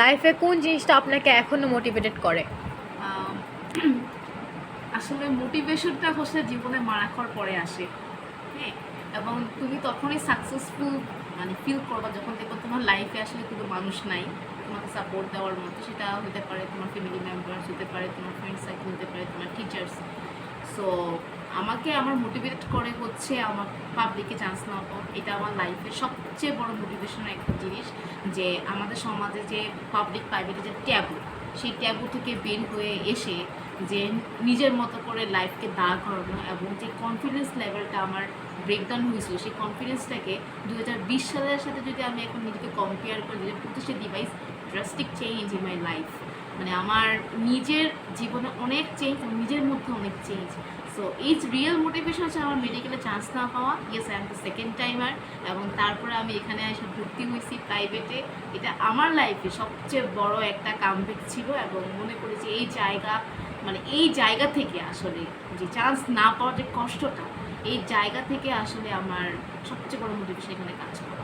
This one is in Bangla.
লাইফে কোন জিনিসটা আপনাকে এখনো মোটিভেটেড করে? আম, আসলে মোটিভেশনটা হচ্ছে জীবনে মারা খাওয়ার পরে আসে। হ্যাঁ, এবং তুমি তখনই সাকসেসফুল মানে ফিল করবা যখন দেখো তোমার লাইফে আসলে কোনো মানুষ নাই তোমাকে সাপোর্ট দেওয়ার মতো। সেটা হতে পারে তোমার ফ্যামিলি মেম্বার্স, হতে পারে তোমার ফ্রেন্ড সার্কেল, হতে পারে তোমার টিচার্স। সো আমাকে আমার মোটিভেট করে হচ্ছে আমার পাবলিকে চান্স নেওয়া পাওয়া। এটা আমার লাইফের সবচেয়ে বড় মোটিভেশনের একটা জিনিস, যে আমাদের সমাজে যে পাবলিক প্রাইভেটে যে ট্যাবু, সেই ট্যাবু থেকে বের হয়ে এসে যে নিজের মতো করে লাইফকে দাঁড় করানো, এবং যে কনফিডেন্স লেভেলটা আমার ব্রেকডাউন হয়েছিল, সেই কনফিডেন্সটাকে 2020 সালের সাথে যদি আমি এখন নিজেকে কম্পেয়ার করি, যে প্রতিষ্ঠা device drastic change in my life. মানে আমার নিজের জীবনে অনেক চেঞ্জ, নিজের মধ্যে অনেক change. So it's real motivation হচ্ছে আমার মেডিকেলে চান্স না পাওয়া। Yes, I am the second timer, এবং তারপরে আমি এখানে এসে ভর্তি হয়েছি প্রাইভেটে। এটা আমার লাইফে সবচেয়ে বড় একটা কামব্যাক ছিল, এবং মনে করি যে এই জায়গা মানে এই জায়গা থেকে আসলে যে চান্স না পাওয়ার যে কষ্টটা, এই জায়গা থেকে আসলে আমার সবচেয়ে বড় মোটিভেশন এখানে কাজ করে।